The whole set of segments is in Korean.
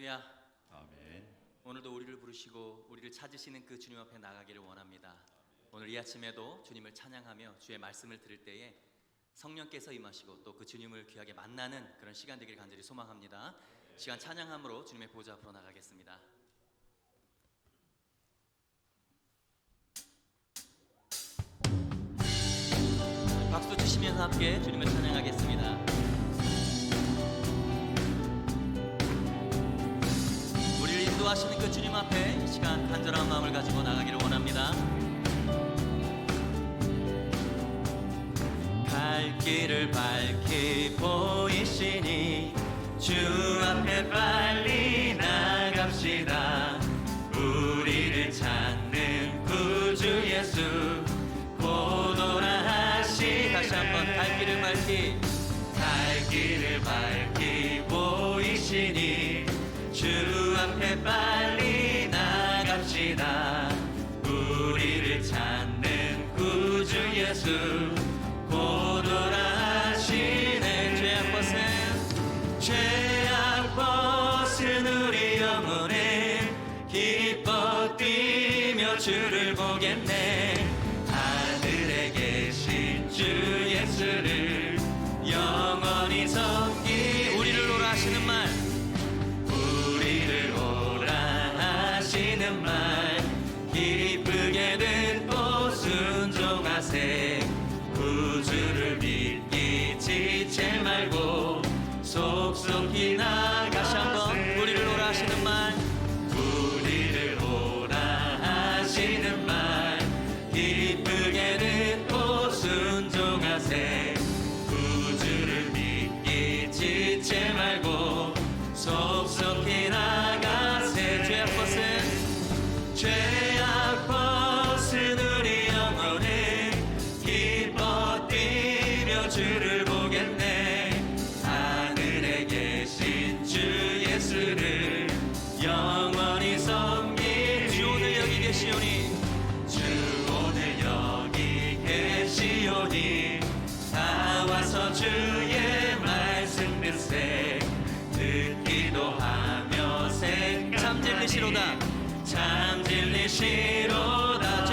할렐루야. 아멘. 오늘도 우리를 부르시고 우리를 찾으시는 그 주님 앞에 나가기를 원합니다. 오늘 이 아침에도 주님을 찬양하며 주의 말씀을 들을 때에 성령께서 임하시고 또 그 주님을 귀하게 만나는 그런 시간 되기를 간절히 소망합니다. 시간 찬양함으로 주님의 보좌 앞으로 나가겠습니다. 박수 치시면서 함께 주님을 찬양하겠습니다. 우리를 인도하시는 그 주님 앞에 이 시간 간절한 마음을 가지고 나가기를 원합니다. 갈 길을 밝히 보이시니 주 앞에 빨리 나갑시다. 우리를 찾는 구주 예수 보도라 하시. 다시 한번 갈 길을 밝히 보이시니 주 앞에 빨리 나갑시다. 우리를 찾는 구주 예수 보도라 하시네. 죄악 벗은 우리 영혼은 기뻐 뛰며 주를 보겠네. 하늘에 계신 주 예수를 영원히 섬기. 우리를 오라 하시는 말, 우리를 오라 하시는 말 기쁘게 듣고 순종하세. 구주를 믿기 지체 말고 속속히 나가. 다시 한번 우리를 오라 하시는 말, 우리를 오라 하시는 말 기쁘게 듣고 순종하세. 구주를 믿기 지체 말고 속속히 나가세. 죄악 벗은 우리 영혼은 기뻐 뛰며 주를 보겠네. 하늘에 계신 주 예수를 영원히 섬길. 주 오늘 여기 계시오니, 주 오늘 여기 계시오니 나와서 주의 말씀 듣세. 듣기도 하며 참 진리시로다. 참 진리시로다.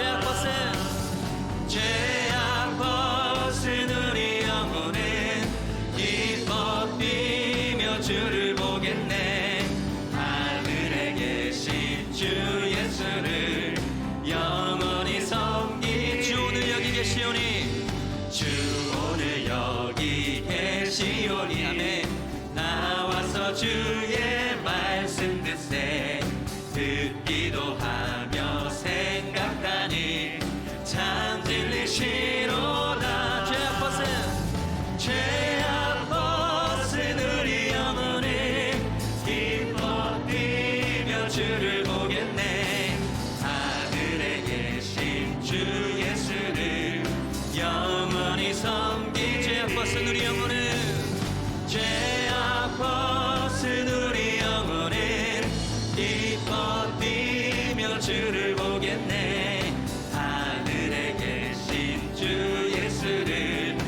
죄악 벗은 우리 영혼은 기뻐 뛰며 주를 보겠네. 하늘에 계신 주 예수를 영원히 섬기. 주 오늘 여기 계시오니, 주 오늘 여기 계시오니 아멘. 나와서 주의 말씀 듣세. 듣기도 하며 생각하니 참 진리시로다. 죄악 벗은 우리 영혼은 기뻐 뛰며 주를 보겠네. 하늘에 계신 주 예수를 영원히 섬기. 죄악 벗은 우리 영혼은, 죄악 벗은 우리 영혼은 기뻐 뛰며 주를 보겠네. 하늘에 계신 주 예수를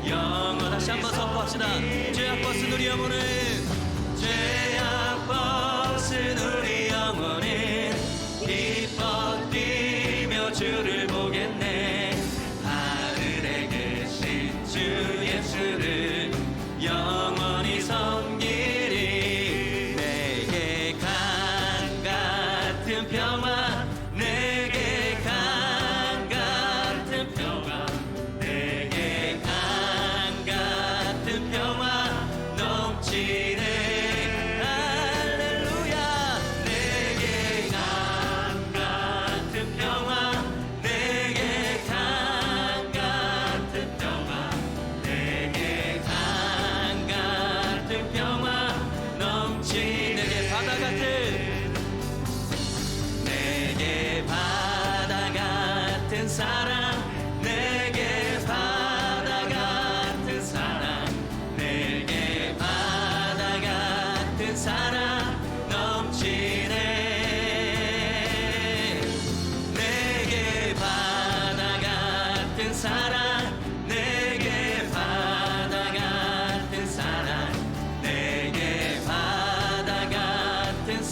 영원. 다시 한번 선포합시다. 죄악 벗은 우리 영혼은, 죄악 벗은 우리 영혼은 기뻐 뛰며 주를 보겠네. 하늘에 계신 주 예수를 영원히 섬기리. 내게 강 같은 평화, 내게 강 같은 평화, 내게 강 같은 평화 넘치네. 할렐루야. 내게 강 같은 평화, 내게 강 같은 평화, 내게 강 같은 평화 넘치네. 내게 바다 같은, 내게 바다 같은 사랑, 내게 바다 같은 사랑, 내게 바다 같은 사랑 넘치네. 내게 바다 같은 사랑, 내게 바다 같은 사랑, 내게 바다 같은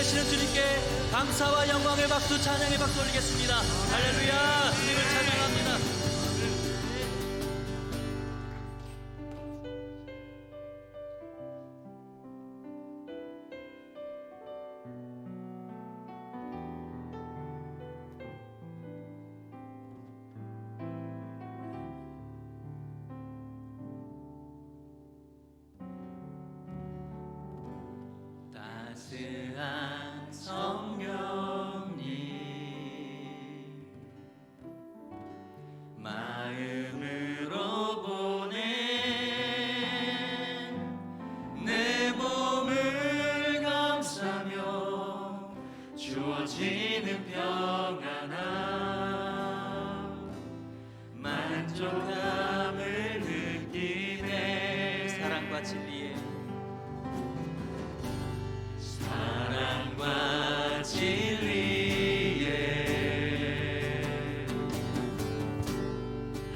되시는 주님께 감사와 영광의 박수, 찬양의 박수 올리겠습니다. 할렐루야. 주님을 찬양합니다. 따스한 성령님 마음으로 보낸 내 몸을 감싸며 주어지는 평안함 만족함을 느끼네. 사랑과 진리에 사랑과 진리에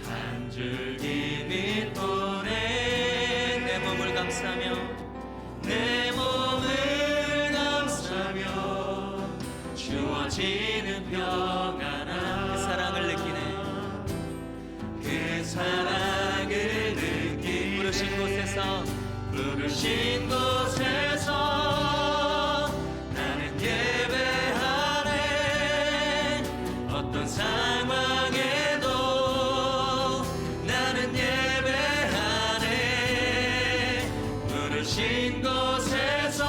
한 줄기 빛 보내 내 몸을 감싸며 내 몸을 감싸며 주어지는 평안함 그 사랑을 느끼네. 그 사랑을 느끼네. 부르신 곳에서 부르신 곳에서 어떤 상황에도 나는 예배하네. 부르신 곳에서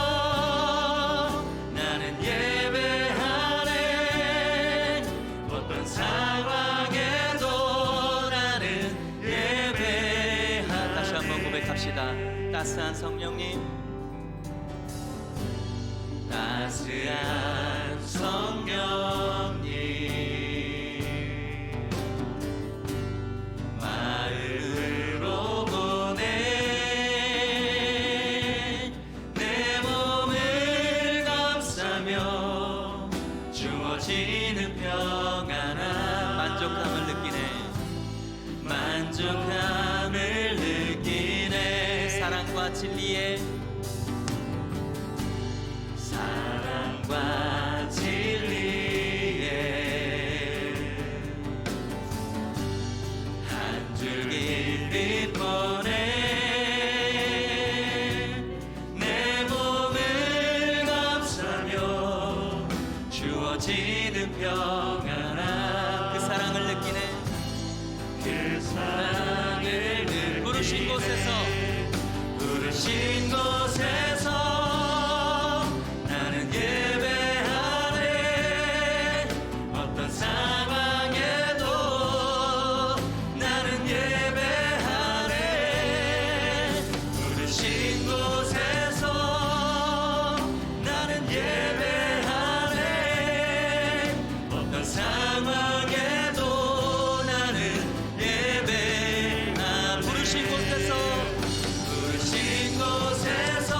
나는 예배하네. 어떤 상황에도 나는 예배하네. 다시 한번 고백합시다. 따스한 성령님, 따스한 성령님 마음으로 보내 내 몸을 감싸며 주어지는 평안함 만족함을 느끼네. 만족함을 느끼네. 사랑과 진리에 사랑과 진리에 한 줄기 빛 보내 내 몸을 감싸며 주어지는 평안함 그 사랑을 느끼네. 그 사랑을 느끼네. 부르신 곳에서 부르신 곳에서 부르신 곳에서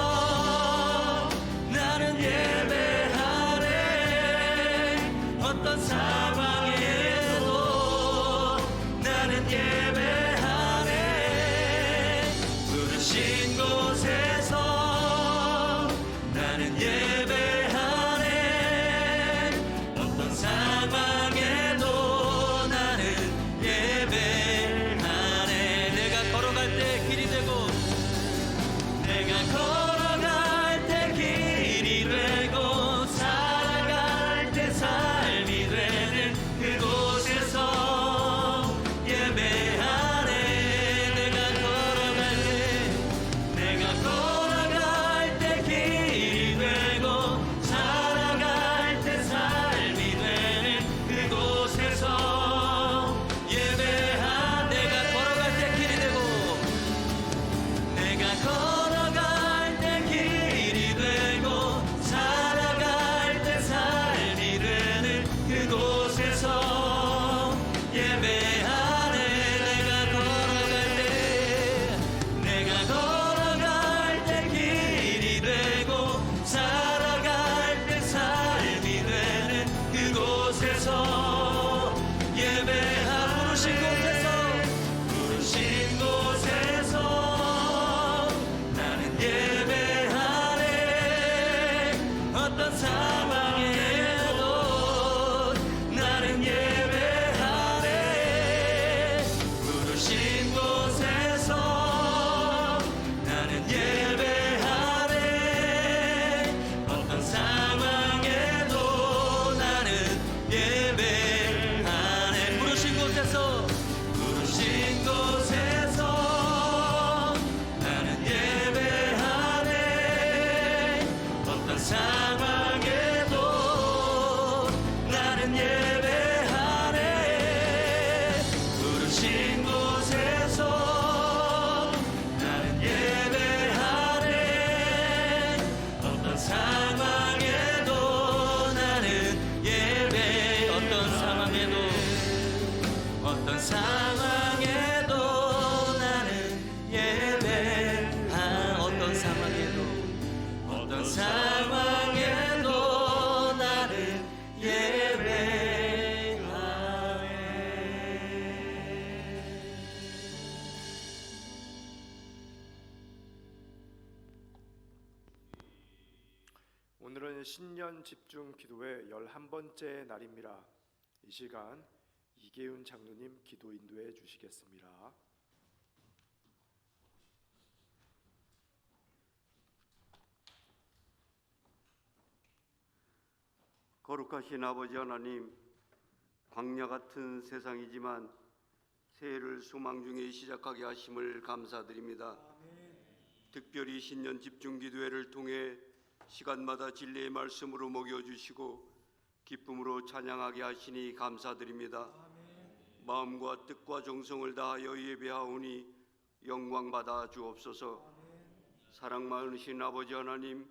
상황에도 나는 예배하 어떤 상황에도 나는 예배하네. 오늘은 신년 집중 기도회 11번째 날입니다. 이 시간 이계윤 장로님 기도 인도해 주시겠습니다. 거룩하신 아버지 하나님, 광야 같은 세상이지만 새해를 소망 중에 시작하게 하심을 감사드립니다. 특별히 신년 집중 기도회를 통해 시간마다 진리의 말씀으로 먹여주시고 기쁨으로 찬양하게 하시니 감사드립니다. 마음과 뜻과 정성을 다하여 예배하오니 영광받아 주옵소서. 사랑 많으신 아버지 하나님,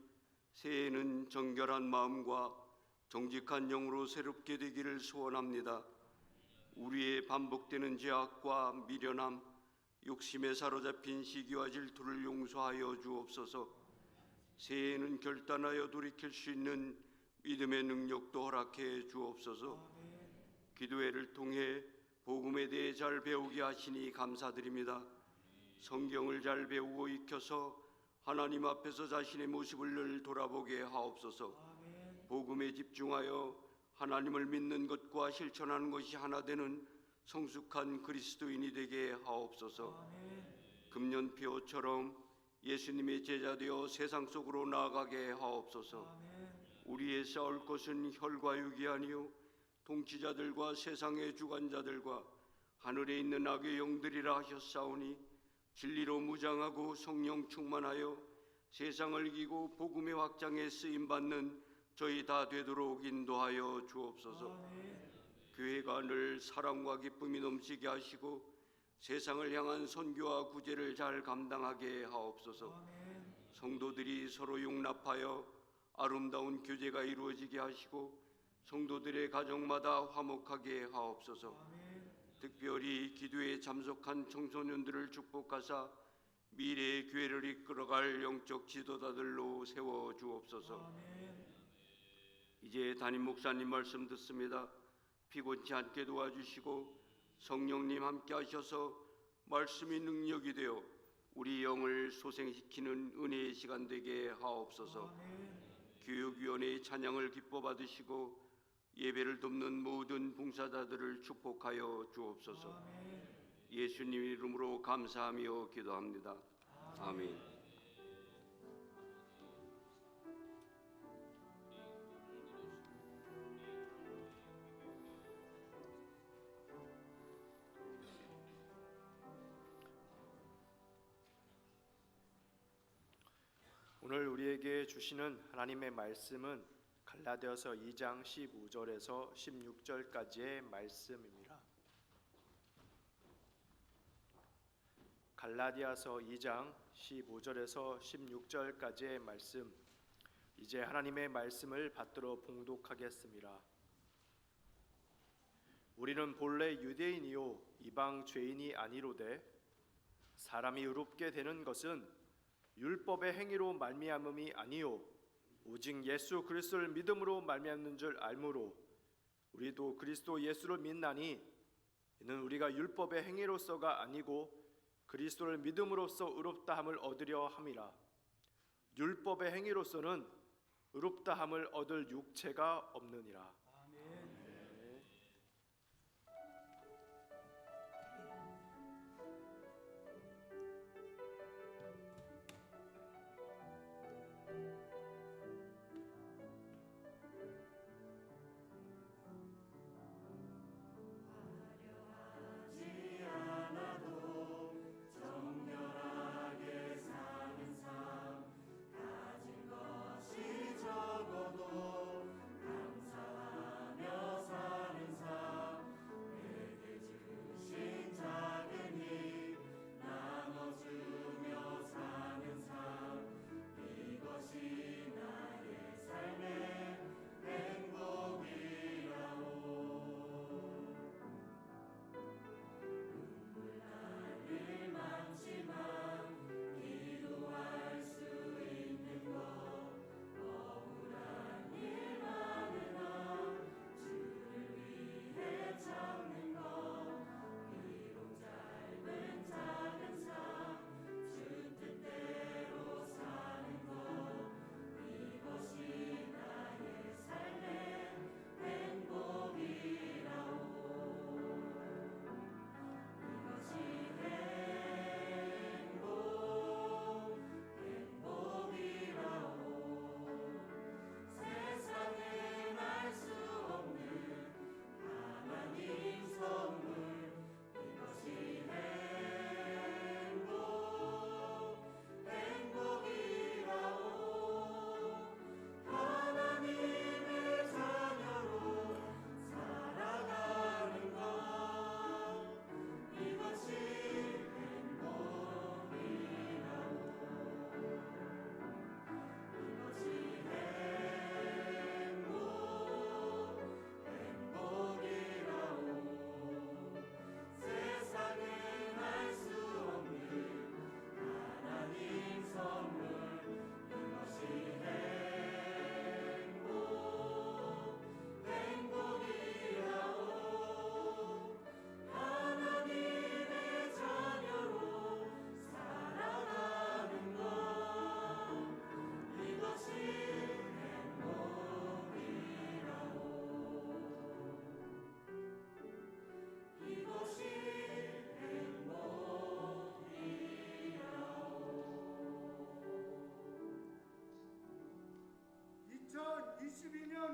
새해에는 정결한 마음과 정직한 영으로 새롭게 되기를 소원합니다. 우리의 반복되는 죄악과 미련함, 욕심에 사로잡힌 시기와 질투를 용서하여 주옵소서. 새해에는 결단하여 돌이킬 수 있는 믿음의 능력도 허락해 주옵소서. 기도회를 통해 복음에 대해 잘 배우게 하시니 감사드립니다. 성경을 잘 배우고 익혀서 하나님 앞에서 자신의 모습을 늘 돌아보게 하옵소서. 복음에 집중하여 하나님을 믿는 것과 실천하는 것이 하나 되는 성숙한 그리스도인이 되게 하옵소서. 금년표처럼 예수님의 제자 되어 세상 속으로 나아가게 하옵소서. 우리의 싸울 것은 혈과 육이 아니요 통치자들과 세상의 주관자들과 하늘에 있는 악의 영들이라 하셨사오니 진리로 무장하고 성령 충만하여 세상을 이기고 복음의 확장에 쓰임받는 저희 다 되도록 인도하여 주옵소서. 교회가 늘 사랑과 기쁨이 넘치게 하시고 세상을 향한 선교와 구제를 잘 감당하게 하옵소서. 성도들이 서로 용납하여 아름다운 교제가 이루어지게 하시고 성도들의 가정마다 화목하게 하옵소서. 특별히 기도에 참석한 청소년들을 축복하사 미래의 교회를 이끌어갈 영적 지도자들로 세워 주옵소서. 이제 담임 목사님 말씀 듣습니다. 피곤치 않게 도와주시고 성령님 함께 하셔서 말씀이 능력이 되어 우리 영을 소생시키는 은혜의 시간 되게 하옵소서. 교육위원회의 찬양을 기뻐 받으시고 예배를 돕는 모든 봉사자들을 축복하여 주옵소서. 예수님 이름으로 감사하며 기도합니다. 아멘. 오늘 우리에게 주시는 하나님의 말씀은 갈라디아서 2장 15절에서 16절까지의 말씀입니다. 갈라디아서 2장 15절에서 16절까지의 말씀, 이제 하나님의 말씀을 받들어 봉독하겠습니다. 우리는 본래 유대인이요 이방 죄인이 아니로되 사람이 의롭게 되는 것은 율법의 행위로 말미암음이 아니요 오직 예수 그리스도를 믿음으로 말미암는 줄 알므로 우리도 그리스도 예수를 믿나니 이는 우리가 율법의 행위로서가 아니고 그리스도를 믿음으로써 의롭다함을 얻으려 함이라. 율법의 행위로서는 의롭다함을 얻을 육체가 없느니라. 가진 것이 적어도 감사하라.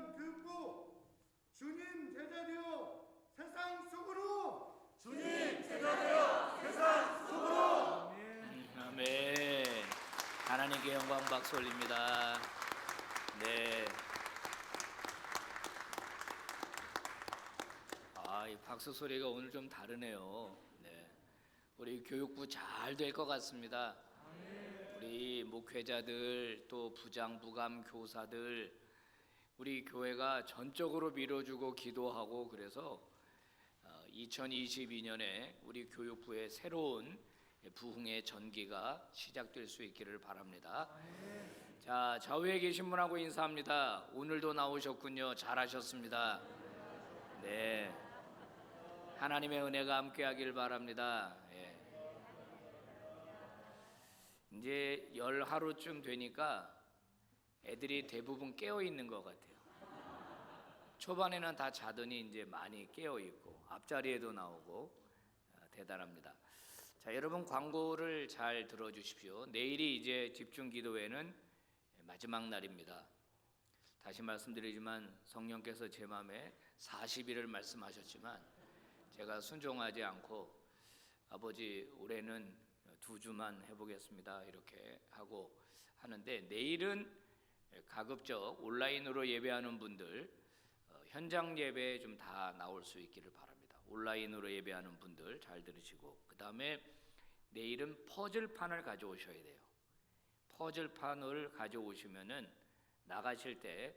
시련 극복 주님 제자 되어 세상 속으로 아멘. 하나님께 영광 박수 올립니다. 네. 이 박수 소리가 오늘 좀 다르네요. 네. 우리 교육부 잘 될 것 같습니다. 우리 목회자들 또 부장, 부감, 교사들 우리 교회가 전적으로 밀어주고 기도하고 그래서 2022년에 우리 교육부의 새로운 부흥의 전기가 시작될 수 있기를 바랍니다. 자, 좌우에 계신 분하고 인사합니다. 오늘도 나오셨군요. 잘하셨습니다. 네, 하나님의 은혜가 함께하길 바랍니다. 예. 이제 10하루쯤 되니까 애들이 대부분 깨어 있는 것 같아요. 초반에는 다 자더니 이제 많이 깨어 있고 앞자리에도 나오고 대단합니다. 자, 여러분 광고를 잘 들어주십시오. 내일이 이제 집중기도회는 마지막 날입니다. 다시 말씀드리지만 성령께서 제 마음에 40일을 말씀하셨지만 제가 순종하지 않고 아버지 올해는 2주만 해보겠습니다 이렇게 하고 하는데, 내일은 가급적 온라인으로 예배하는 분들 현장 예배에 좀 다 나올 수 있기를 바랍니다. 온라인으로 예배하는 분들 잘 들으시고, 그 다음에 내일은 퍼즐판을 가져오셔야 돼요. 퍼즐판을 가져오시면은 나가실 때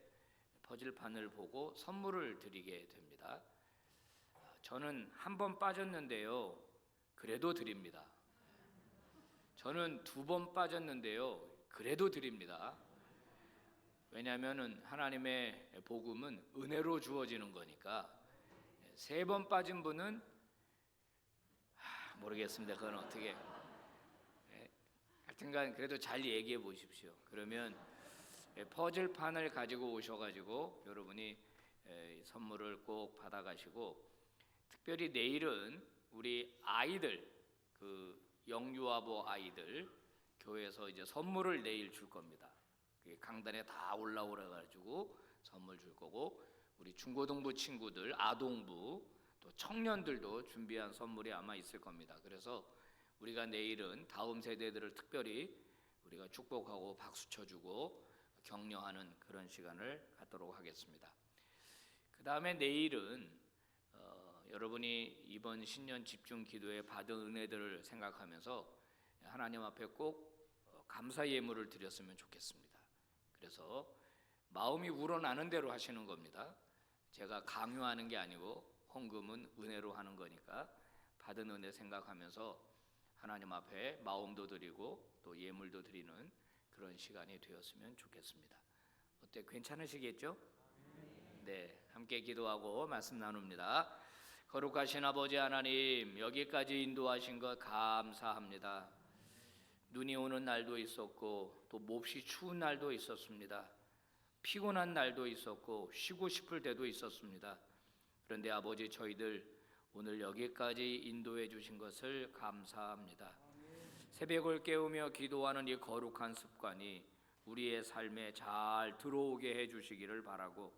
퍼즐판을 보고 선물을 드리게 됩니다. 저는 한 번 빠졌는데요, 그래도 드립니다. 저는 2번 빠졌는데요, 그래도 드립니다. 왜냐하면 하나님의 복음은 은혜로 주어지는 거니까. 3번 빠진 분은 모르겠습니다. 그건 어떻게 하여튼간 그래도 잘 얘기해 보십시오. 그러면 퍼즐판을 가지고 오셔가지고 여러분이 선물을 꼭 받아가시고, 특별히 내일은 우리 아이들, 그 영유아보 아이들 교회에서 이제 선물을 내일 줄 겁니다. 강단에 다 올라오라 가지고 선물 줄 거고, 우리 중고등부 친구들, 아동부 또 청년들도 준비한 선물이 아마 있을 겁니다. 그래서 우리가 내일은 다음 세대들을 특별히 우리가 축복하고 박수 쳐주고 격려하는 그런 시간을 갖도록 하겠습니다. 그 다음에 내일은 여러분이 이번 신년 집중 기도에 받은 은혜들을 생각하면서 하나님 앞에 꼭 감사 예물을 드렸으면 좋겠습니다. 그래서 마음이 우러나는 대로 하시는 겁니다. 제가 강요하는 게 아니고 헌금은 은혜로 하는 거니까 받은 은혜 생각하면서 하나님 앞에 마음도 드리고 또 예물도 드리는 그런 시간이 되었으면 좋겠습니다. 어때, 괜찮으시겠죠? 네, 함께 기도하고 말씀 나눕니다. 거룩하신 아버지 하나님, 여기까지 인도하신 것 감사합니다. 눈이 오는 날도 있었고 또 몹시 추운 날도 있었습니다. 피곤한 날도 있었고 쉬고 싶을 때도 있었습니다. 그런데 아버지, 저희들 오늘 여기까지 인도해 주신 것을 감사합니다. 새벽을 깨우며 기도하는 이 거룩한 습관이 우리의 삶에 잘 들어오게 해 주시기를 바라고,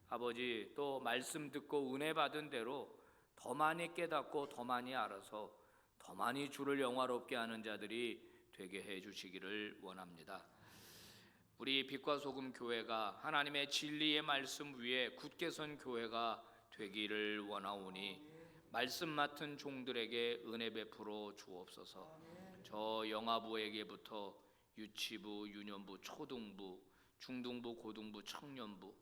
아버지 또 말씀 듣고 은혜 받은 대로 더 많이 깨닫고 더 많이 알아서 더 많이 주를 영화롭게 하는 자들이 되게 해 주시기를 원합니다. 우리 빛과 소금 교회가 하나님의 진리의 말씀 위에 굳게 선 교회가 되기를 원하오니 말씀 맡은 종들에게 은혜 베풀어 주옵소서. 저 영아부에게부터 유치부, 유년부, 초등부, 중등부, 고등부, 청년부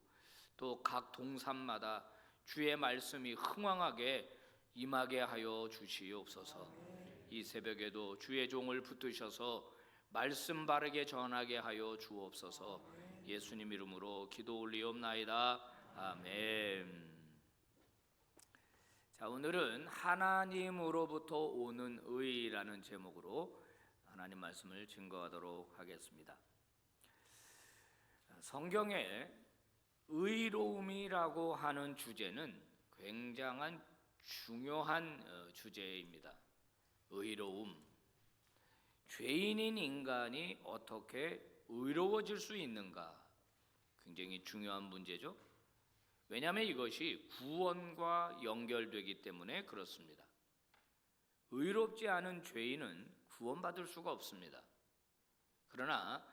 또 각 동산마다 주의 말씀이 흥왕하게 임하게 하여 주시옵소서. 이 새벽에도 주의 종을 붙드셔서 말씀 바르게 전하게 하여 주옵소서. 예수님 이름으로 기도 올리옵나이다. 아멘. 자, 오늘은 하나님으로부터 오는 의라는 제목으로 하나님 말씀을 증거하도록 하겠습니다. 성경에 의로움이라고 하는 주제는 굉장한 중요한 주제입니다. 의로움. 죄인인 인간이 어떻게 의로워질 수 있는가? 굉장히 중요한 문제죠. 왜냐하면 이것이 구원과 연결되기 때문에 그렇습니다. 의롭지 않은 죄인은 구원받을 수가 없습니다. 그러나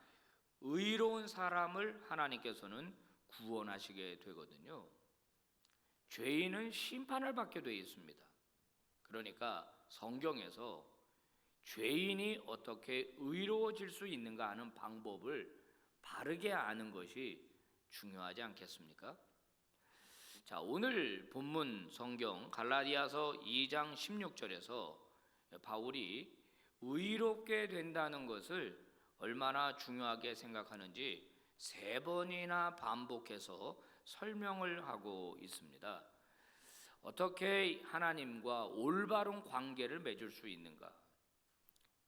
의로운 사람을 하나님께서는 구원하시게 되거든요. 죄인은 심판을 받게 되어 있습니다. 그러니까 성경에서 죄인이 어떻게 의로워질 수 있는가 하는 방법을 바르게 아는 것이 중요하지 않겠습니까? 자, 오늘 본문 성경 갈라디아서 2장 16절에서 바울이 의롭게 된다는 것을 얼마나 중요하게 생각하는지 3번이나 반복해서 설명을 하고 있습니다. 어떻게 하나님과 올바른 관계를 맺을 수 있는가?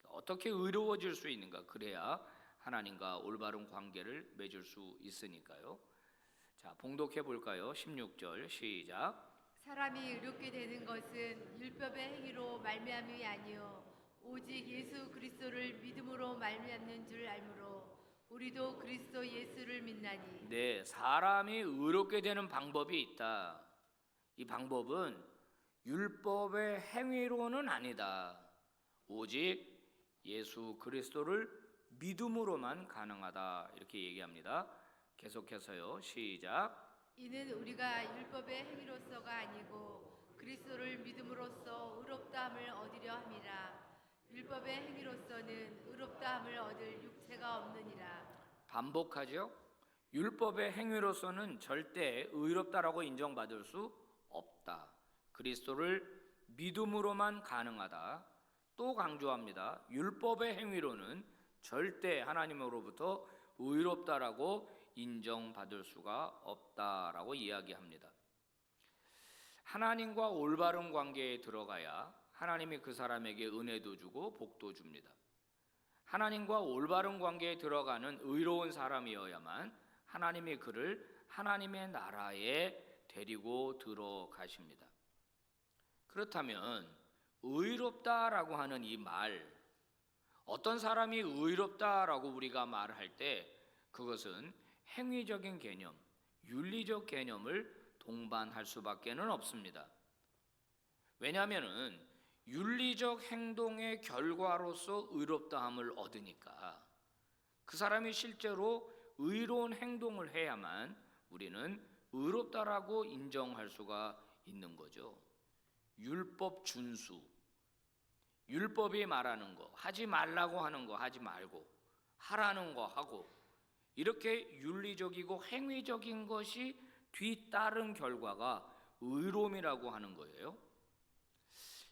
어떻게 의로워질 수 있는가? 그래야 하나님과 올바른 관계를 맺을 수 있으니까요. 자, 봉독해 볼까요? 16절 시작. 사람이 의롭게 되는 것은 율법의 행위로 말미암이 아니요 오직 예수 그리스도를 믿음으로 말미암는 줄 알므로 우리도 그리스도 예수를 믿나니. 네, 사람이 의롭게 되는 방법이 있다. 이 방법은 율법의 행위로는 아니다. 오직 예수 그리스도를 믿음으로만 가능하다. 이렇게 얘기합니다. 계속해서요. 시작. 이는 우리가 율법의 행위로서가 아니고 그리스도를 믿음으로써 의롭다함을 얻으려 함이라. 율법의 행위로서는 의롭다함을 얻을 육체가 없느니라. 반복하죠. 율법의 행위로서는 절대 의롭다라고 인정받을 수 없다. 그리스도를 믿음으로만 가능하다. 또 강조합니다. 율법의 행위로는 절대 하나님으로부터 의롭다라고 인정받을 수가 없다라고 이야기합니다. 하나님과 올바른 관계에 들어가야 하나님이 그 사람에게 은혜도 주고 복도 줍니다. 하나님과 올바른 관계에 들어가는 의로운 사람이어야만 하나님이 그를 하나님의 나라에 데리고 들어가십니다. 그렇다면 의롭다라고 하는 이 말, 어떤 사람이 의롭다라고 우리가 말할 때 그것은 행위적인 개념, 윤리적 개념을 동반할 수밖에는 없습니다. 왜냐하면은 윤리적 행동의 결과로서 의롭다함을 얻으니까 그 사람이 실제로 의로운 행동을 해야만 우리는 의롭다라고 인정할 수가 있는 거죠. 율법 준수, 율법이 말하는 거, 하지 말라고 하는 거 하지 말고 하라는 거 하고, 이렇게 윤리적이고 행위적인 것이 뒤따른 결과가 의로움이라고 하는 거예요.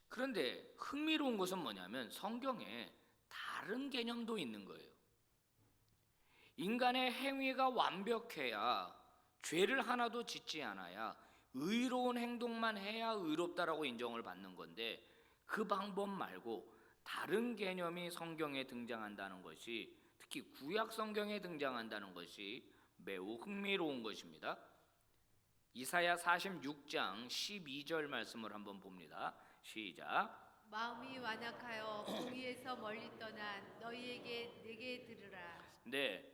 그런데 흥미로운 것은 뭐냐면 성경에 다른 개념도 있는 거예요. 인간의 행위가 완벽해야, 죄를 하나도 짓지 않아야 의로운 행동만 해야 의롭다라고 인정을 받는 건데, 그 방법 말고 다른 개념이 성경에 등장한다는 것이, 특히 구약 성경에 등장한다는 것이 매우 흥미로운 것입니다. 이사야 46장 12절 말씀을 한번 봅니다. 시작. 마음이 완악하여 공의에서 멀리 떠난 너희에게 내게 들으라. 네.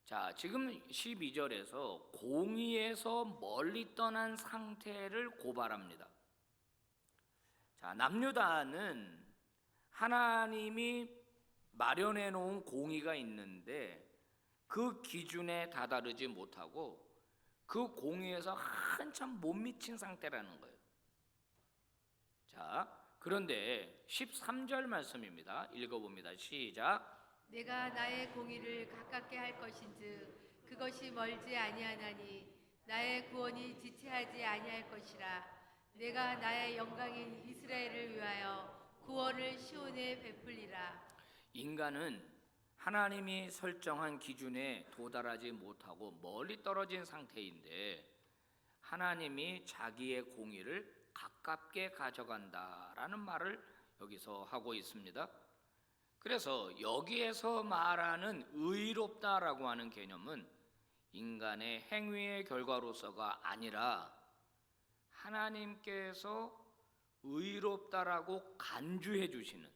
자, 지금 12절에서 공의에서 멀리 떠난 상태를 고발합니다. 자, 남유다는 하나님이 마련해 놓은 공의가 있는데 그 기준에 다다르지 못하고 그 공의에서 한참 못 미친 상태라는 거예요. 자, 그런데 13절 말씀입니다. 읽어봅니다. 시작. 내가 나의 공의를 가깝게 할 것인즉 그것이 멀지 아니하나니 나의 구원이 지체하지 아니할 것이라. 내가 나의 영광인 이스라엘을 위하여 구원을 시온에 베풀리라. 인간은 하나님이 설정한 기준에 도달하지 못하고 멀리 떨어진 상태인데 하나님이 자기의 공의를 가깝게 가져간다라는 말을 여기서 하고 있습니다. 그래서 여기에서 말하는 의롭다라고 하는 개념은 인간의 행위의 결과로서가 아니라 하나님께서 의롭다라고 간주해 주시는,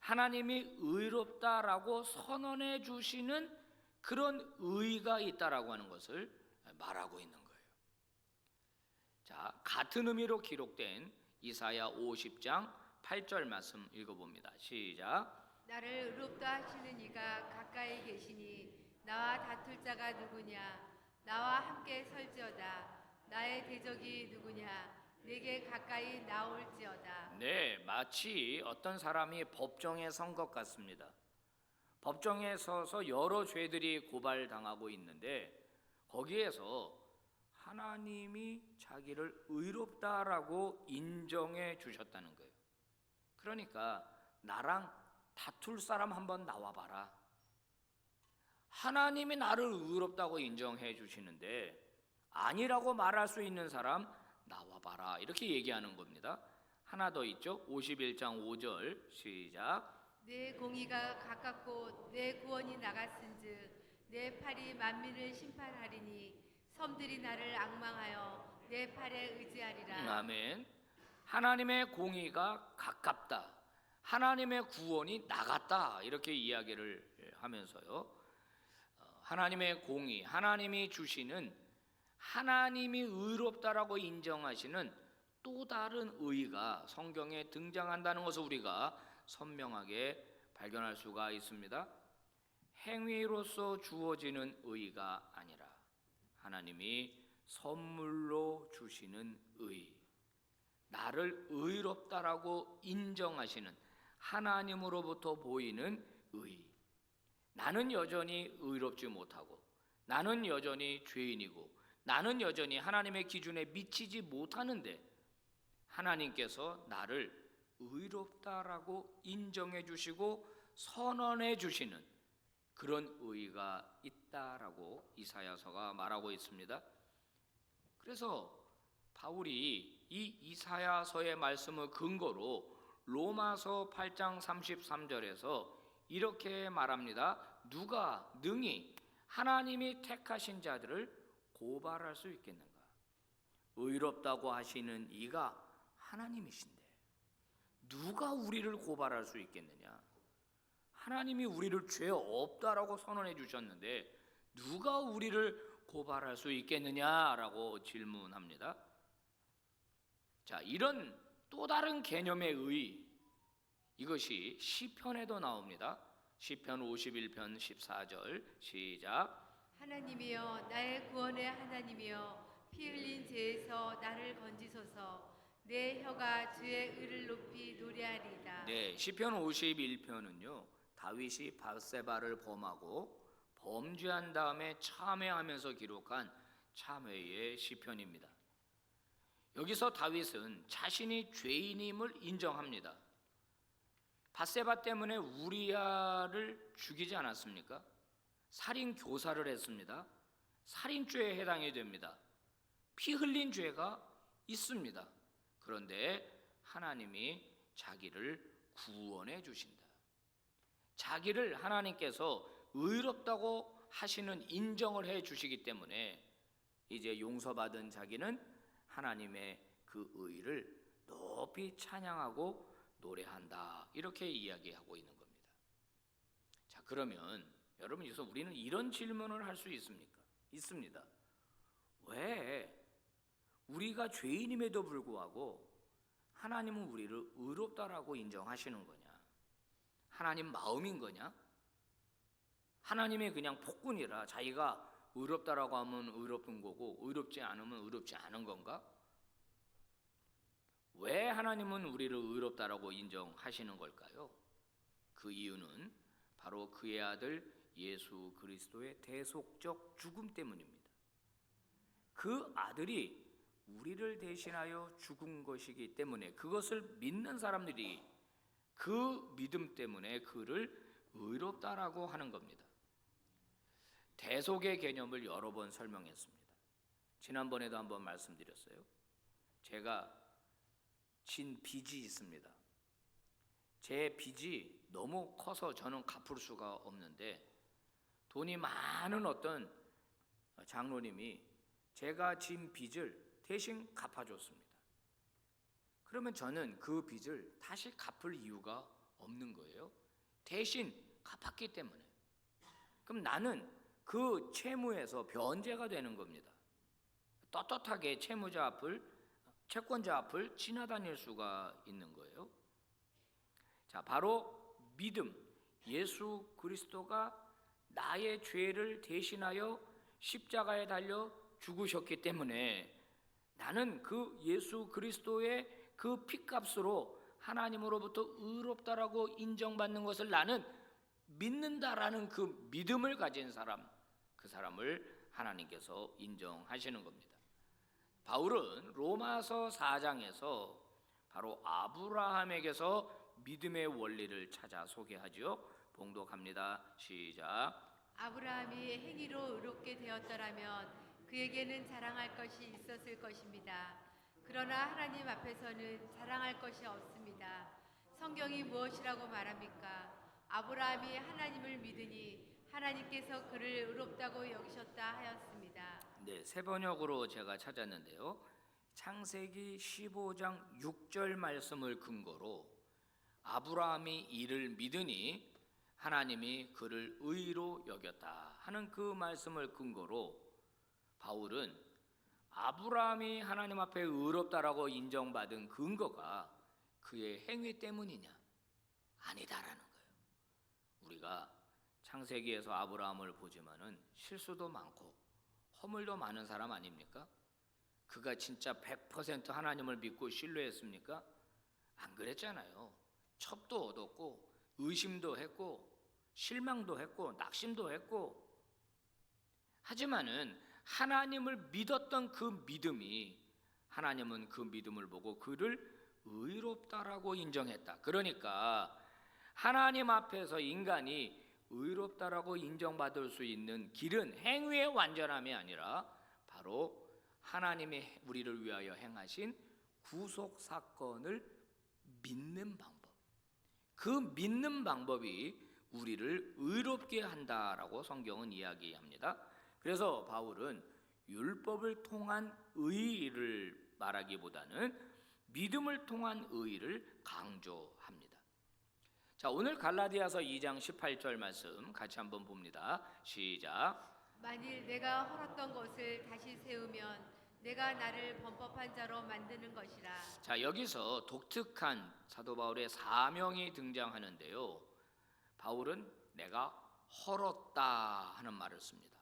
하나님이 의롭다라고 선언해 주시는 그런 의가 있다라고 하는 것을 말하고 있는 거예요. 자, 같은 의미로 기록된 이사야 50장 8절 말씀 읽어봅니다. 시작. 나를 의롭다 하시는 이가 가까이 계시니 나와 다툴 자가 누구냐? 나와 함께 설지어다. 나의 대적이 누구냐? 내게 가까이 나올지어다. 네, 마치 어떤 사람이 법정에 선 것 같습니다. 법정에 서서 여러 죄들이 고발당하고 있는데 거기에서 하나님이 자기를 의롭다라고 인정해 주셨다는 거예요. 그러니까 나랑 다툴 사람 한번 나와봐라. 하나님이 나를 의롭다고 인정해 주시는데 아니라고 말할 수 있는 사람 나와봐라. 이렇게 얘기하는 겁니다. 하나 더 있죠. 51장 5절 시작. 내 공의가 가깝고 내 구원이 나갔은즉 내 팔이 만민을 심판하리니 섬들이 나를 앙망하여 내 팔에 의지하리라. 아멘. 하나님의 공의가 가깝다. 하나님의 구원이 나갔다. 이렇게 이야기를 하면서요. 하나님의 공의, 하나님이 주시는 하나님이 의롭다라고 인정하시는 또 다른 의가 성경에 등장한다는 것을 우리가 선명하게 발견할 수가 있습니다. 행위로서 주어지는 의가 아니라 하나님이 선물로 주시는 의, 나를 의롭다라고 인정하시는 하나님으로부터 보이는 의. 나는 여전히 의롭지 못하고 나는 여전히 죄인이고 나는 여전히 하나님의 기준에 미치지 못하는데 하나님께서 나를 의롭다라고 인정해 주시고 선언해 주시는 그런 의가 있다라고 이사야서가 말하고 있습니다. 그래서 바울이 이 이사야서의 말씀을 근거로 로마서 8장 33절에서 이렇게 말합니다. 누가 능히 하나님이 택하신 자들을 고발할 수 있겠는가? 의롭다고 하시는 이가 하나님이신데 누가 우리를 고발할 수 있겠느냐? 하나님이 우리를 죄 없다라고 선언해 주셨는데 누가 우리를 고발할 수 있겠느냐라고 질문합니다. 자, 이런 또 다른 개념의 의, 이것이 시편에도 나옵니다. 시편 51편 14절 시작. 하나님이여 나의 구원의 하나님이여 피 흘린 죄에서 나를 건지소서. 내 혀가 주의 의를 높이 노래하리이다. 네, 시편 51편은요 다윗이 밧세바를 범하고 범죄한 다음에 참회하면서 기록한 참회의 시편입니다. 여기서 다윗은 자신이 죄인임을 인정합니다. 밧세바 때문에 우리아를 죽이지 않았습니까? 살인 교사를 했습니다. 살인죄에 해당이 됩니다. 피 흘린 죄가 있습니다. 그런데 하나님이 자기를 구원해 주신다. 자기를 하나님께서 의롭다고 하시는 인정을 해 주시기 때문에 이제 용서받은 자기는 하나님의 그 의를 높이 찬양하고 노래한다. 이렇게 이야기하고 있는 겁니다. 자, 그러면 여러분 여기서 우리는 이런 질문을 할 수 있습니까? 있습니다. 왜 우리가 죄인임에도 불구하고 하나님은 우리를 의롭다라고 인정하시는 거냐? 하나님 마음인 거냐? 하나님이 그냥 폭군이라 자기가 의롭다라고 하면 의롭은 거고 의롭지 않으면 의롭지 않은 건가? 왜 하나님은 우리를 의롭다라고 인정하시는 걸까요? 그 이유는 바로 그의 아들 예수 그리스도의 대속적 죽음 때문입니다. 그 아들이 우리를 대신하여 죽은 것이기 때문에 그것을 믿는 사람들이 그 믿음 때문에 그를 의롭다라고 하는 겁니다. 대속의 개념을 여러 번 설명했습니다. 지난번에도 한번 말씀드렸어요. 제가 진 빚이 있습니다. 제 빚이 너무 커서 저는 갚을 수가 없는데 돈이 많은 어떤 장로님이 제가 진 빚을 대신 갚아줬습니다. 그러면 저는 그 빚을 다시 갚을 이유가 없는 거예요. 대신 갚았기 때문에. 그럼 나는 그 채무에서 변제가 되는 겁니다. 떳떳하게 채권자 앞을 지나다닐 수가 있는 거예요. 자, 바로 믿음. 예수 그리스도가 나의 죄를 대신하여 십자가에 달려 죽으셨기 때문에 나는 그 예수 그리스도의 그 피값으로 하나님으로부터 의롭다라고 인정받는 것을 나는 믿는다라는 그 믿음을 가진 사람, 그 사람을 하나님께서 인정하시는 겁니다. 바울은 로마서 4장에서 바로 아브라함에게서 믿음의 원리를 찾아 소개하죠. 봉독합니다. 시작. 아브라함이 행위로 의롭게 되었더라면 그에게는 자랑할 것이 있었을 것입니다. 그러나 하나님 앞에서는 자랑할 것이 없습니다. 성경이 무엇이라고 말합니까? 아브라함이 하나님을 믿으니 하나님께서 그를 의롭다고 여기셨다 하였습니다. 네, 새 번역으로 제가 찾았는데요. 창세기 15장 6절 말씀을 근거로 아브라함이 이를 믿으니 하나님이 그를 의로 여겼다 하는 그 말씀을 근거로 바울은 아브라함이 하나님 앞에 의롭다라고 인정받은 근거가 그의 행위 때문이냐? 아니다라는 거예요. 우리가 창세기에서 아브라함을 보지만은 실수도 많고 허물도 많은 사람 아닙니까? 그가 진짜 100% 하나님을 믿고 신뢰했습니까? 안 그랬잖아요. 첩도 얻었고 의심도 했고 실망도 했고 낙심도 했고, 하지만은 하나님을 믿었던 그 믿음이 하나님은 그 믿음을 보고 그를 의롭다라고 인정했다. 그러니까 하나님 앞에서 인간이 의롭다라고 인정받을 수 있는 길은 행위의 완전함이 아니라 바로 하나님이 우리를 위하여 행하신 구속 사건을 믿는 방법. 그 믿는 방법이 우리를 의롭게 한다라고 성경은 이야기합니다. 그래서 바울은 율법을 통한 의를 말하기보다는 믿음을 통한 의를 강조합니다. 자, 오늘 갈라디아서 2장 18절 말씀 같이 한번 봅니다. 시작. 만일 내가 헐었던 것을 다시 세우면 내가 나를 범법한 자로 만드는 것이라. 자, 여기서 독특한 사도 바울의 사명이 등장하는데요. 바울은 내가 헐었다 하는 말을 씁니다.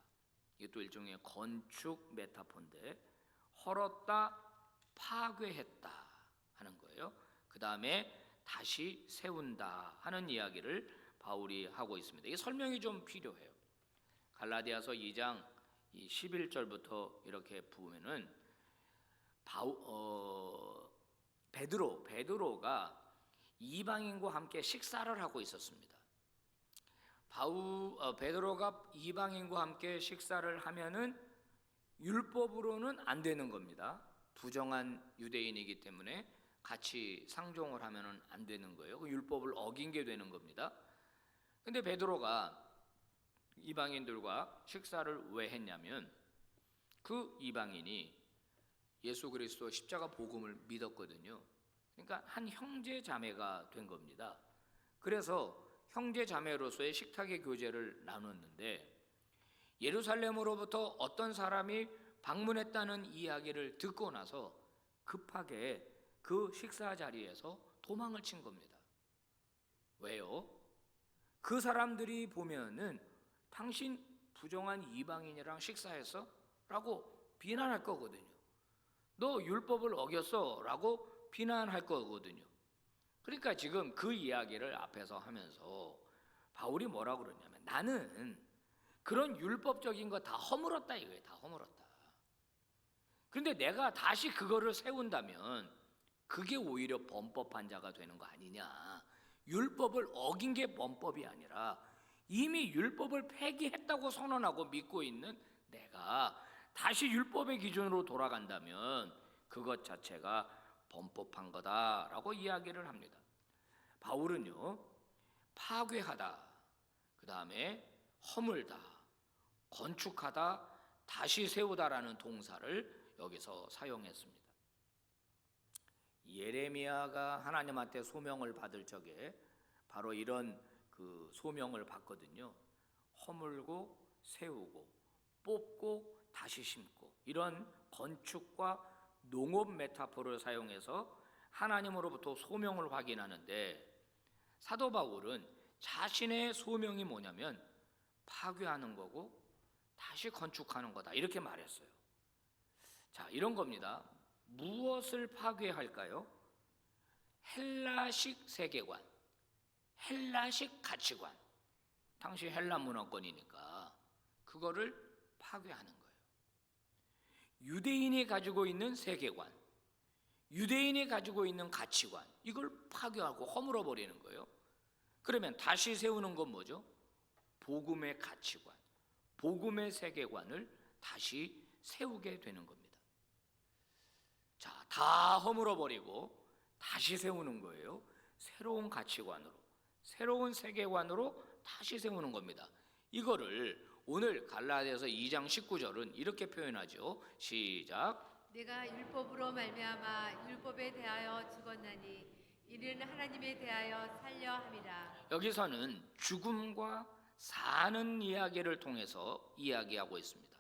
이것도 일종의 건축 메타포인데, 헐었다, 파괴했다 하는 거예요. 그 다음에 다시 세운다 하는 이야기를 바울이 하고 있습니다. 이게 설명이 좀 필요해요. 갈라디아서 2장 11절부터 이렇게 보면은 베드로가 이방인과 함께 식사를 하고 있었습니다. 베드로가 이방인과 함께 식사를 하면은 율법으로는 안 되는 겁니다. 부정한 유대인이기 때문에 같이 상종을 하면은 안 되는 거예요. 그 율법을 어긴 게 되는 겁니다. 근데 베드로가 이방인들과 식사를 왜 했냐면 그 이방인이 예수 그리스도 십자가 복음을 믿었거든요. 그러니까 한 형제 자매가 된 겁니다. 그래서 형제 자매로서의 식탁의 교제를 나눴는데, 예루살렘으로부터 어떤 사람이 방문했다는 이야기를 듣고 나서 급하게 그 식사 자리에서 도망을 친 겁니다. 왜요? 그 사람들이 보면은 당신 부정한 이방인이랑 식사했어? 라고 비난할 거거든요. 너 율법을 어겼어? 라고 비난할 거거든요. 그러니까 지금 그 이야기를 앞에서 하면서 바울이 뭐라고 그러냐면, 나는 그런 율법적인 거 다 허물었다 이거예요. 다 허물었다. 그런데 내가 다시 그거를 세운다면 그게 오히려 범법한 자가 되는 거 아니냐. 율법을 어긴 게 범법이 아니라 이미 율법을 폐기했다고 선언하고 믿고 있는 내가 다시 율법의 기준으로 돌아간다면 그것 자체가 범법한 거다라고 이야기를 합니다. 바울은요, 파괴하다, 그 다음에 허물다, 건축하다, 다시 세우다라는 동사를 여기서 사용했습니다. 예레미야가 하나님한테 소명을 받을 적에 바로 이런 그 소명을 받거든요. 허물고 세우고 뽑고 다시 심고, 이런 건축과 농업 메타포를 사용해서 하나님으로부터 소명을 확인하는데, 사도 바울은 자신의 소명이 뭐냐면 파괴하는 거고 다시 건축하는 거다, 이렇게 말했어요. 자, 이런 겁니다. 무엇을 파괴할까요? 헬라식 세계관, 헬라식 가치관, 당시 헬라 문화권이니까 그거를 파괴하는 거예요. 유대인이 가지고 있는 세계관, 유대인이 가지고 있는 가치관, 이걸 파괴하고 허물어 버리는 거예요. 그러면 다시 세우는 건 뭐죠? 복음의 가치관, 복음의 세계관을 다시 세우게 되는 겁니다. 자, 다 허물어 버리고 다시 세우는 거예요. 새로운 가치관으로, 새로운 세계관으로 다시 세우는 겁니다. 이거를 오늘 갈라디아서 2장 19절은 이렇게 표현하죠. 시작. 내가 율법으로 말미암아 율법에 대하여 죽었나니 이는 하나님에 대하여 살려 함이라. 여기서는 죽음과 사는 이야기를 통해서 이야기하고 있습니다.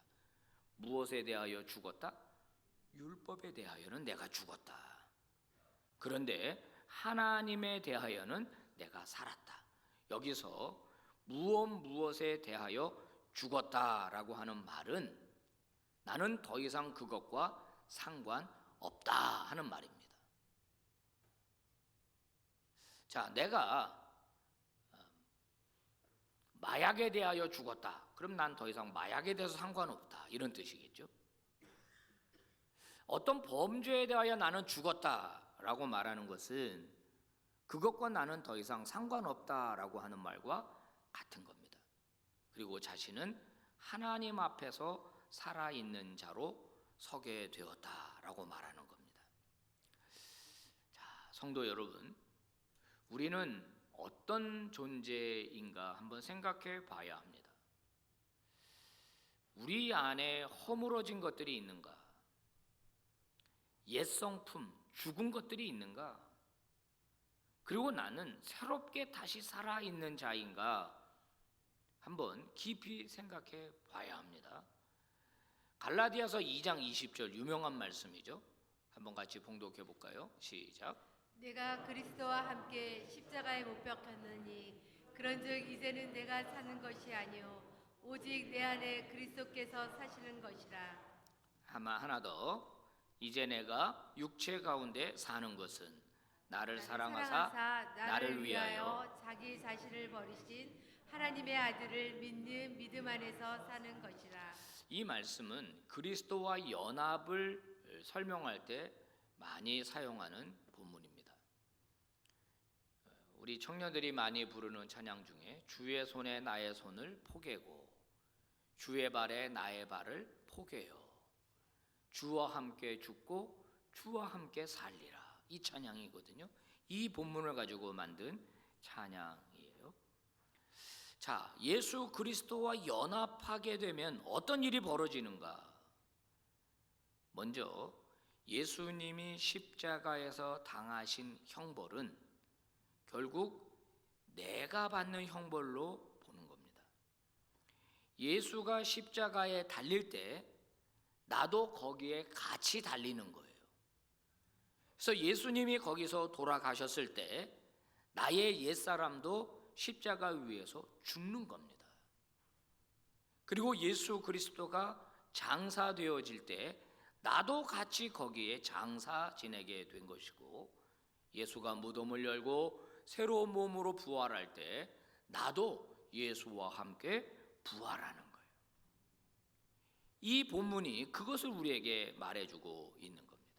무엇에 대하여 죽었다? 율법에 대하여는 내가 죽었다. 그런데 하나님에 대하여는 내가 살았다. 여기서 무엇에 대하여 죽었다라고 하는 말은 나는 더 이상 그것과 상관없다 하는 말입니다. 자, 내가 마약에 대하여 죽었다. 그럼 난 더 이상 마약에 대해서 상관없다, 이런 뜻이겠죠. 어떤 범죄에 대하여 나는 죽었다라고 말하는 것은 그것과 나는 더 이상 상관없다라고 하는 말과 같은 겁니다. 그리고 자신은 하나님 앞에서 살아있는 자로 서게 되었다라고 말하는 겁니다. 자, 성도 여러분, 우리는 어떤 존재인가 한번 생각해 봐야 합니다. 우리 안에 허물어진 것들이 있는가? 옛 성품, 죽은 것들이 있는가? 그리고 나는 새롭게 다시 살아있는 자인가? 한번 깊이 생각해 봐야 합니다. 갈라디아서 2장 20절 유명한 말씀이죠. 한번 같이 봉독해 볼까요? 시작. 내가 그리스도와 함께 십자가에 못 박혔느니 그런즉 이제는 내가 사는 것이 아니요 오직 내 안에 그리스도께서 사시는 것이라. 하나 더. 이제 내가 육체 가운데 사는 것은 나를 사랑하사 나를 위하여 자기 자신을 버리신 하나님의 아들을 믿는 믿음 안에서 사는 것이라. 이 말씀은 그리스도와 연합을 설명할 때 많이 사용하는 본문입니다. 우리 청년들이 많이 부르는 찬양 중에 주의 손에 나의 손을 포개고 주의 발에 나의 발을 포개요. 주와 함께 죽고 주와 함께 살리라. 이 찬양이거든요. 이 본문을 가지고 만든 찬양이에요. 자, 예수 그리스도와 연합하게 되면 어떤 일이 벌어지는가? 먼저 예수님이 십자가에서 당하신 형벌은 결국 내가 받는 형벌로 보는 겁니다. 예수가 십자가에 달릴 때 나도 거기에 같이 달리는 거예요. 그래서 예수님이 거기서 돌아가셨을 때 나의 옛사람도 십자가 위에서 죽는 겁니다. 그리고 예수 그리스도가 장사되어질 때 나도 같이 거기에 장사 지내게 된 것이고, 예수가 무덤을 열고 새로운 몸으로 부활할 때 나도 예수와 함께 부활하는 거예요. 이 본문이 그것을 우리에게 말해주고 있는 겁니다.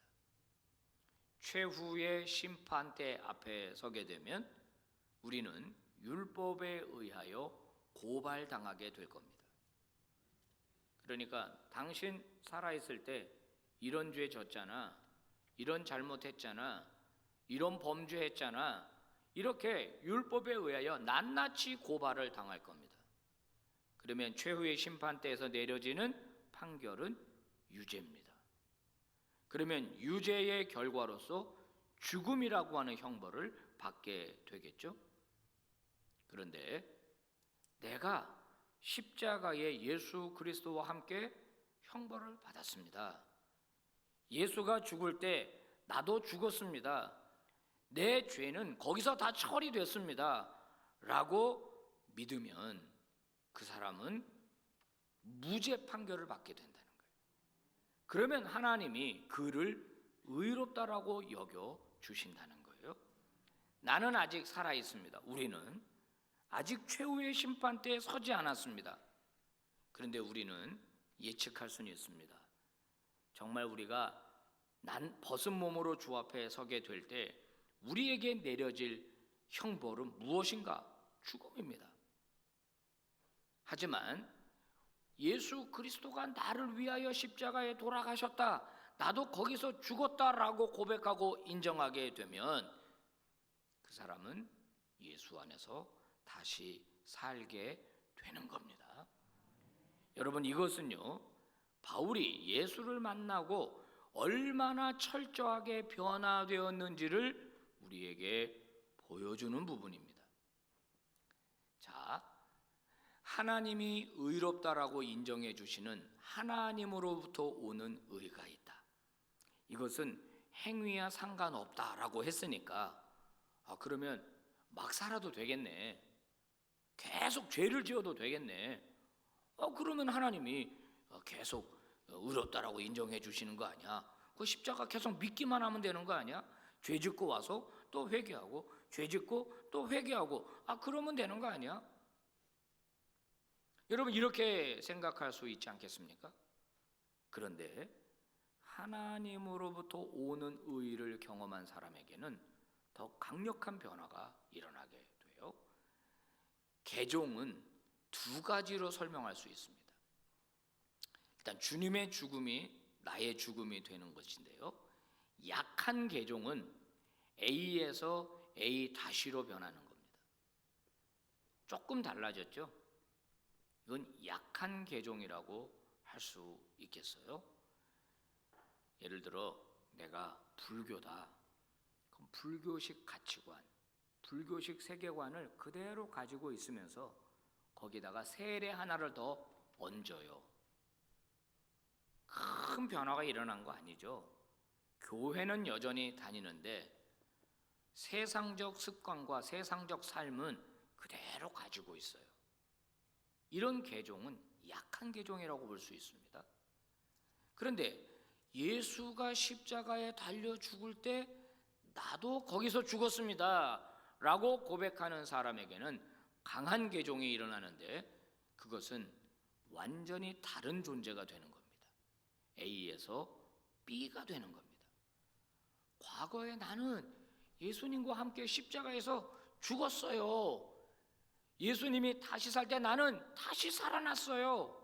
최후의 심판대 앞에 서게 되면 우리는 율법에 의하여 고발당하게 될 겁니다. 그러니까 당신 살아있을 때 이런 죄 졌잖아, 이런 잘못했잖아, 이런 범죄했잖아, 이렇게 율법에 의하여 낱낱이 고발을 당할 겁니다. 그러면 최후의 심판대에서 내려지는 판결은 유죄입니다. 그러면 유죄의 결과로서 죽음이라고 하는 형벌을 받게 되겠죠. 그런데 내가 십자가에 예수 그리스도와 함께 형벌을 받았습니다. 예수가 죽을 때 나도 죽었습니다. 내 죄는 거기서 다 처리됐습니다. 라고 믿으면 그 사람은 무죄 판결을 받게 된다는 거예요. 그러면 하나님이 그를 의롭다라고 여겨 주신다는 거예요. 나는 아직 살아 있습니다. 우리는 아직 최후의 심판대에 서지 않았습니다. 그런데 우리는 예측할 수는 있습니다. 정말 우리가 벗은 몸으로 주 앞에 서게 될 때 우리에게 내려질 형벌은 무엇인가? 죽음입니다. 하지만 예수 그리스도가 나를 위하여 십자가에 돌아가셨다, 나도 거기서 죽었다라고 고백하고 인정하게 되면 그 사람은 예수 안에서 다시 살게 되는 겁니다. 여러분, 이것은요, 바울이 예수를 만나고 얼마나 철저하게 변화되었는지를 우리에게 보여주는 부분입니다. 자, 하나님이 의롭다라고 인정해 주시는 하나님으로부터 오는 의가 있다. 이것은 행위와 상관없다라고 했으니까 그러면 막 살아도 되겠네. 계속 죄를 지어도 되겠네. 그러면 하나님이 계속 의롭다라고 인정해 주시는 거 아니야? 그 십자가 계속 믿기만 하면 되는 거 아니야? 죄 짓고 와서 또 회개하고, 죄 짓고 또 회개하고, 그러면 되는 거 아니야? 여러분, 이렇게 생각할 수 있지 않겠습니까? 그런데 하나님으로부터 오는 의를 경험한 사람에게는 더 강력한 변화가 일어나게 돼요. 개종은 두 가지로 설명할 수 있습니다. 일단 주님의 죽음이 나의 죽음이 되는 것인데요, 약한 개종은 A에서 A-로 변하는 겁니다. 조금 달라졌죠? 이건 약한 개종이라고 할 수 있겠어요? 예를 들어 내가 불교다. 그럼 불교식 가치관, 불교식 세계관을 그대로 가지고 있으면서 거기다가 세례 하나를 더 얹어요. 큰 변화가 일어난 거 아니죠. 교회는 여전히 다니는데 세상적 습관과 세상적 삶은 그대로 가지고 있어요. 이런 개종은 약한 개종이라고 볼 수 있습니다. 그런데 예수가 십자가에 달려 죽을 때 나도 거기서 죽었습니다 라고 고백하는 사람에게는 강한 개종이 일어나는데 그것은 완전히 다른 존재가 되는 겁니다. A에서 B가 되는 겁니다. 과거에 나는 예수님과 함께 십자가에서 죽었어요. 예수님이 다시 살 때 나는 다시 살아났어요.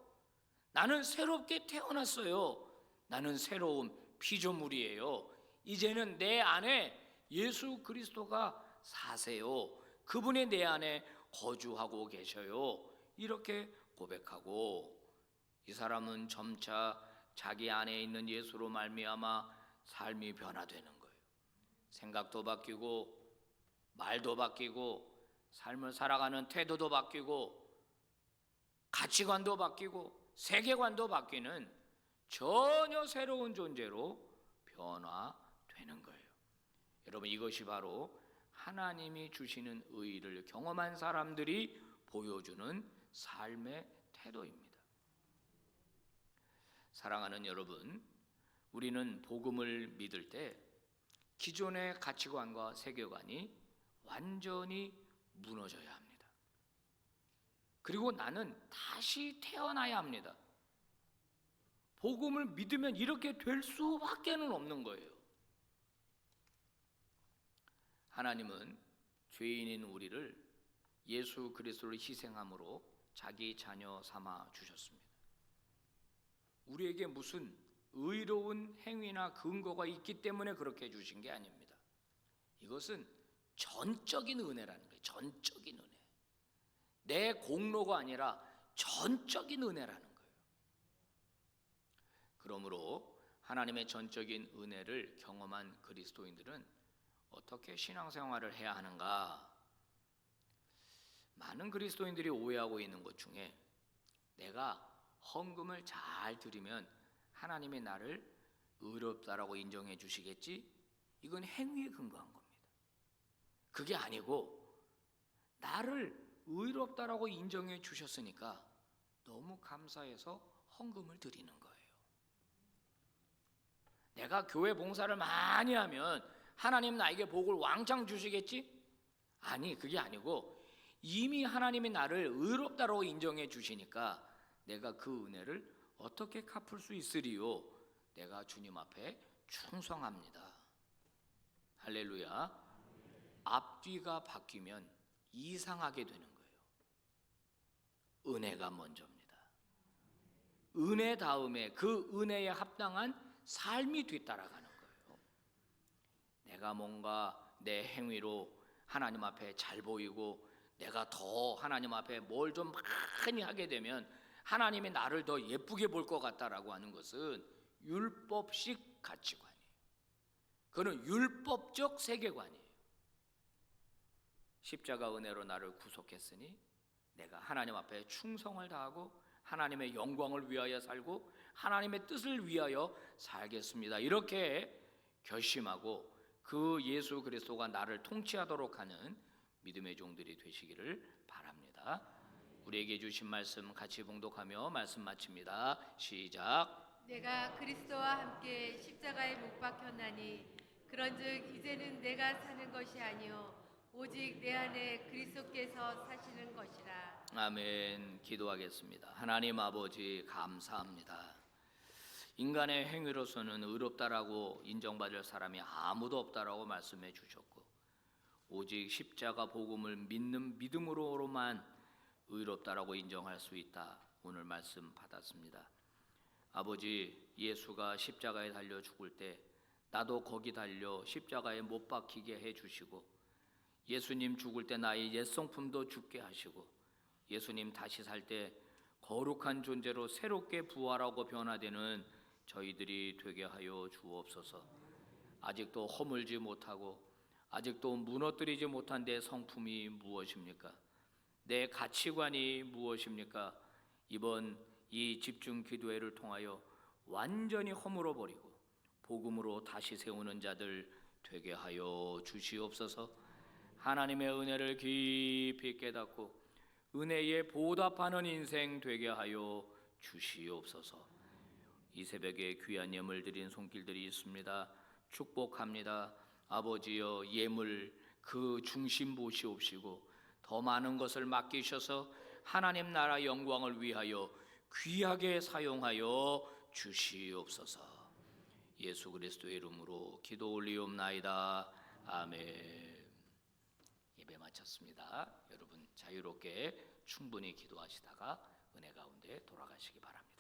나는 새롭게 태어났어요. 나는 새로운 피조물이에요. 이제는 내 안에 예수 그리스도가 사세요. 그분이 내 안에 거주하고 계셔요. 이렇게 고백하고 이 사람은 점차 자기 안에 있는 예수로 말미암아 삶이 변화되는 거예요. 생각도 바뀌고 말도 바뀌고 삶을 살아가는 태도도 바뀌고 가치관도 바뀌고 세계관도 바뀌는 전혀 새로운 존재로 변화되는 거예요. 여러분, 이것이 바로 하나님이 주시는 의를 경험한 사람들이 보여주는 삶의 태도입니다. 사랑하는 여러분, 우리는 복음을 믿을 때 기존의 가치관과 세계관이 완전히 무너져야 합니다. 그리고 나는 다시 태어나야 합니다. 복음을 믿으면 이렇게 될 수밖에는 없는 거예요. 하나님은 죄인인 우리를 예수 그리스도를 희생함으로 자기 자녀 삼아 주셨습니다. 우리에게 무슨 의로운 행위나 근거가 있기 때문에 그렇게 해주신 게 아닙니다. 이것은 전적인 은혜라는 거예요. 전적인 은혜. 내 공로가 아니라 전적인 은혜라는 거예요. 그러므로 하나님의 전적인 은혜를 경험한 그리스도인들은 어떻게 신앙생활을 해야 하는가? 많은 그리스도인들이 오해하고 있는 것 중에 내가 헌금을 잘 드리면 하나님이 나를 의롭다라고 인정해 주시겠지? 이건 행위에 근거한 겁니다. 그게 아니고 나를 의롭다라고 인정해 주셨으니까 너무 감사해서 헌금을 드리는 거예요. 내가 교회 봉사를 많이 하면 하나님 나에게 복을 왕창 주시겠지? 아니, 그게 아니고 이미 하나님이 나를 의롭다라고 인정해 주시니까 내가 그 은혜를 어떻게 갚을 수 있으리요? 내가 주님 앞에 충성합니다. 할렐루야. 앞뒤가 바뀌면 이상하게 되는 거예요. 은혜가 먼저입니다. 은혜 다음에 그 은혜에 합당한 삶이 뒤따라가는 거예요. 내가 뭔가 내 행위로 하나님 앞에 잘 보이고 내가 더 하나님 앞에 뭘 좀 많이 하게 되면 하나님이 나를 더 예쁘게 볼 것 같다라고 하는 것은 율법식 가치관이에요. 그건 율법적 세계관이에요. 십자가 은혜로 나를 구속했으니 내가 하나님 앞에 충성을 다하고 하나님의 영광을 위하여 살고 하나님의 뜻을 위하여 살겠습니다. 이렇게 결심하고 그 예수 그리스도가 나를 통치하도록 하는 믿음의 종들이 되시기를 바랍니다. 우리에게 주신 말씀 같이 봉독하며 말씀 마칩니다. 시작. 내가 그리스도와 함께 십자가에 못 박혔나니 그런즉 이제는 내가 사는 것이 아니요 오직 내 안에 그리스도께서 사시는 것이라. 아멘. 기도하겠습니다. 하나님 아버지 감사합니다. 인간의 행위로서는 의롭다라고 인정받을 사람이 아무도 없다라고 말씀해 주셨고 오직 십자가 복음을 믿는 믿음으로만 의롭다라고 인정할 수 있다. 오늘 말씀 받았습니다. 아버지, 예수가 십자가에 달려 죽을 때 나도 거기 달려 십자가에 못 박히게 해주시고 예수님 죽을 때 나의 옛 성품도 죽게 하시고 예수님 다시 살 때 거룩한 존재로 새롭게 부활하고 변화되는 저희들이 되게 하여 주옵소서. 아직도 허물지 못하고 아직도 무너뜨리지 못한 내 성품이 무엇입니까? 내 가치관이 무엇입니까? 이번 이 집중 기도회를 통하여 완전히 허물어 버리고 복음으로 다시 세우는 자들 되게 하여 주시옵소서. 하나님의 은혜를 깊이 깨닫고 은혜에 보답하는 인생 되게 하여 주시옵소서. 이 새벽에 귀한 예물 드린 손길들이 있습니다. 축복합니다. 아버지여, 예물 그 중심 보시옵시고 더 많은 것을 맡기셔서 하나님 나라 영광을 위하여 귀하게 사용하여 주시옵소서. 예수 그리스도의 이름으로 기도 올리옵나이다. 아멘. 예배 마쳤습니다. 여러분 자유롭게 충분히 기도하시다가 은혜 가운데 돌아가시기 바랍니다.